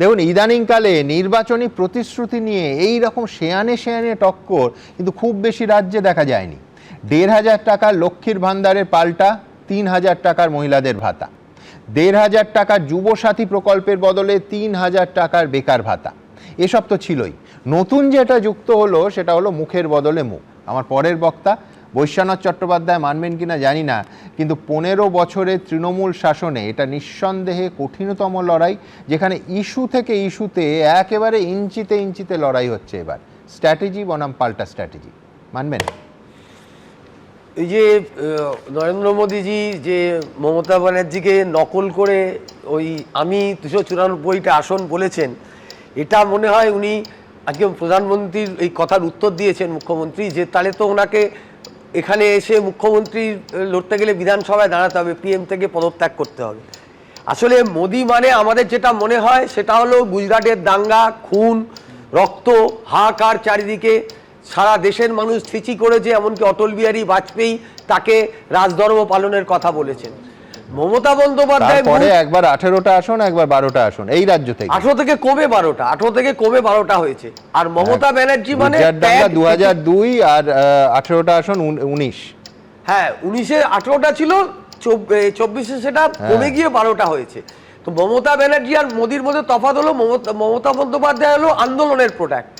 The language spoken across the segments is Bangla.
দেখুন, ইদানিংকালে নির্বাচনী প্রতিশ্রুতি নিয়ে এই রকম শেয়ানে শেয়ানে টক্কর কিন্তু খুব বেশি রাজ্যে দেখা যায়নি। ১,৫০০ টাকার লক্ষ্মীর ভাণ্ডারের পাল্টা ৩,০০০ টাকার মহিলাদের ভাতা, ১,৫০০ টাকার যুবসাথী প্রকল্পের বদলে ৩,০০০ টাকার বেকার ভাতা, এসব তো ছিলই। নতুন যেটা যুক্ত হলো সেটা হলো মুখের বদলে মুখ। আমার পরের বক্তা বৈশ্বনাথ চট্টোপাধ্যায় মানবেন কিনা জানি না, কিন্তু ১৫ বছরের তৃণমূল শাসনে এটা নিঃসন্দেহে কঠিনতম লড়াই, যেখানে ইস্যু থেকে ইস্যুতে একেবারে ইঞ্চিতে ইঞ্চিতে লড়াই হচ্ছে। এবার স্ট্র্যাটেজি বনাম পাল্টা স্ট্র্যাটেজি, মানবেন? এই যে নরেন্দ্র মোদীজি যে মমতা ব্যানার্জিকে নকল করে ওই আমি ২৯৪টা আসন বলেছেন, এটা মনে হয় উনি আজকে প্রধানমন্ত্রীর এই কথার উত্তর দিয়েছেন মুখ্যমন্ত্রী, যে তাহলে তো ওনাকে এখানে এসে মুখ্যমন্ত্রী লড়তে গেলে বিধানসভায় দাঁড়াতে হবে, পিএম থেকে পদত্যাগ করতে হবে। আসলে মোদি মানে আমাদের যেটা মনে হয় সেটা হলো গুজরাটের দাঙ্গা, খুন, রক্ত, হাহাকার চারিদিকে, সারা দেশের মানুষ ছিচি করেছে, এমনকি অটল বিহারী বাজপেয়ী তাকে রাজধর্ম পালনের কথা বলেছেন। মমতা বন্দ্যোপাধ্যায় পরে একবার ১৮টা আসন, একবার 12টা আসন এই রাজ্য থেকে, 18 থেকে কমে 12টা, 18 থেকে কমে 12টা হয়েছে। আর মমতা ব্যানার্জি মানে ২০০২ আর 18টা আসন 19। হ্যাঁ, 19-এ 18টা ছিল, 24-এ সেটা কমে গিয়ে 12টা হয়েছে। তো মমতা ব্যানার্জি আর মোদির মধ্যে তফাৎ হলো, মমতা বন্দ্যোপাধ্যায় হলো আন্দোলনের প্রোডাক্ট।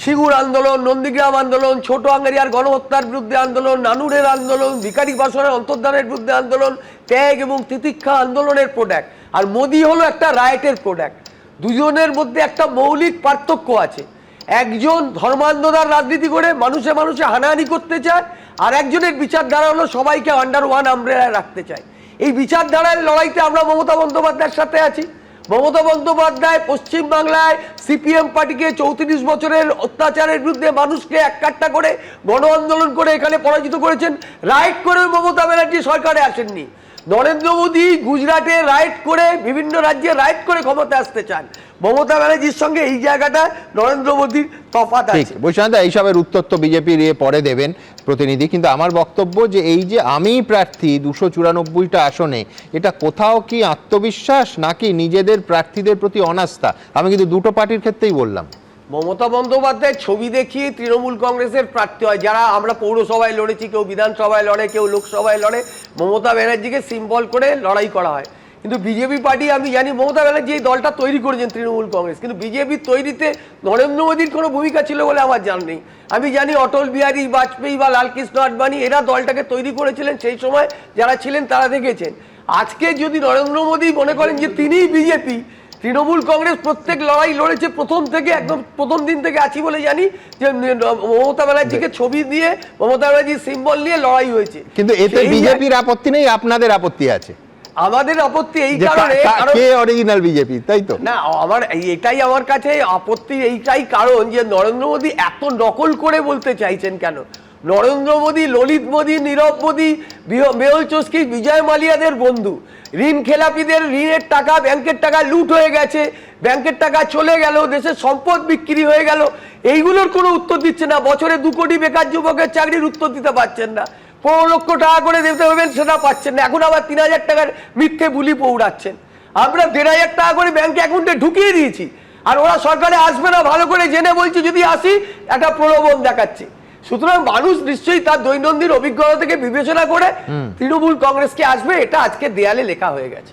সিঙ্গুর আন্দোলন, নন্দীগ্রাম আন্দোলন, ছোট আঙ্গারিয়ার গণহত্যার বিরুদ্ধে আন্দোলন, নানুরের আন্দোলন, ভিখারি বাসনের অন্তর্ধানের বিরুদ্ধে আন্দোলন, ত্যাগ এবং তিতিক্ষা আন্দোলনের প্রোডাক্ট। আর মোদি হলো একটা রাইটের প্রোডাক্ট। দুজনের মধ্যে একটা মৌলিক পার্থক্য আছে। একজন ধর্মান্ধতার রাজনীতি করে মানুষে মানুষে হানাহানি করতে চায়, আর একজনের বিচারধারা হলো সবাইকে আন্ডার ওয়ান আমব্রেলায় রাখতে চায়। এই বিচারধারার লড়াইতে আমরা মমতা বন্দ্যোপাধ্যায়ের সাথে আছি। মমতা বন্দ্যোপাধ্যায় পশ্চিমবাংলায় সিপিএম পার্টিকে ৩৪ বছরের অত্যাচারের বিরুদ্ধে মানুষকে এককাট্টা করে গণ আন্দোলন করে এখানে পরাজিত করেছেন। রাইট করে মমতা ব্যানার্জি সরকারে আসেননি। নরেন্দ্র মোদী গুজরাটে রাইট করে, বিভিন্ন রাজ্যে রাইট করে ক্ষমতায় আসতে চান। মমতা ব্যানার্জির সঙ্গে এই জায়গাটা নরেন্দ্র মোদীর তফাৎ আছে। বৈশ্বনাথ, এইসবের উত্তর তো বিজেপির পরে দেবেন প্রতিনিধি, কিন্তু আমার বক্তব্য যে এই যে আমি প্রার্থী ২৯৪টা আসনে, এটা কোথাও কি আত্মবিশ্বাস নাকি নিজেদের প্রার্থীদের প্রতি অনাস্থা? আমি কিন্তু দুটো পার্টির ক্ষেত্রেই বললাম। মমতা বন্দ্যোপাধ্যায় ছবি দেখিয়ে তৃণমূল কংগ্রেসের প্রার্থী হয়। যারা আমরা পৌরসভায় লড়েছি, কেউ বিধানসভায় লড়ে, কেউ লোকসভায় লড়ে, মমতা ব্যানার্জিকে সিম্বল করে লড়াই করা হয়। কিন্তু বিজেপি পার্টি, আমি জানি মমতা ব্যানার্জি এই দলটা তৈরি করেছেন তৃণমূল কংগ্রেস, কিন্তু বিজেপির তৈরিতে নরেন্দ্র মোদীর কোনো ভূমিকা ছিল বলে আমার জানা নেই। আমি জানি অটল বিহারী বাজপেয়ী বা লালকৃষ্ণ আডবাণী এরা দলটাকে তৈরি করেছিলেন, সেই সময় যারা ছিলেন তারা দেখেছেন। আজকে যদি নরেন্দ্র মোদী মনে করেন যে তিনিই বিজেপি, তৃণমূল কংগ্রেস প্রত্যেক লড়াই লড়েছে প্রথম থেকে, একদম প্রথম দিন থেকে আছি বলে জানি যে মমতা ব্যানার্জিকে ছবি দিয়ে, মমতা ব্যানার্জির সিম্বল নিয়ে লড়াই হয়েছে। কিন্তু এতে বিজেপির আপত্তি নেই, আপনাদের আপত্তি আছে। আমাদের আপত্তি এই কারণে, কে অরিজিনাল বিজেপি, তাই তো? না, আমার এটাই আমার কাছে আপত্তি, এইটাই কারণ যে নরেন্দ্র মোদী এত নকল করে বলতে চাইছেন কেন? নরেন্দ্র মোদী, ললিত মোদী, নীরব মোদী, মেহুল চোস্কি, বিজয় মালিয়াদের বন্ধু। ঋণ খেলাপিদের ঋণের টাকা, ব্যাংকের টাকা লুট হয়ে গেছে, ব্যাংকের টাকা চলে গেল, দেশের সম্পদ বিক্রি হয়ে গেল, এইগুলোর কোনো উত্তর দিচ্ছে না। বছরে ২ কোটি বেকার যুবকের চাকরির উত্তর দিতে পারছেন না। ১৫ লক্ষ টাকা করে দিতে হবেন, সেটা পাচ্ছেন না। এখন আবার ৩,০০০ টাকার মিথ্যে বুলি পৌঁড়াচ্ছেন। আমরা ১,৫০০ টাকা করে ব্যাংক অ্যাকাউন্টে ঢুকিয়ে দিয়েছি, আর ওরা সরকারে আসবে না ভালো করে জেনে বলছি, যদি আসি একটা প্রলোভন দেখাচ্ছে। সুতরাং মানুষ নিশ্চয়ই তার দৈনন্দিন অভিজ্ঞতা থেকে বিবেচনা করে তৃণমূল কংগ্রেসকে আসবে, এটা আজকে দেয়ালে লেখা হয়ে গেছে।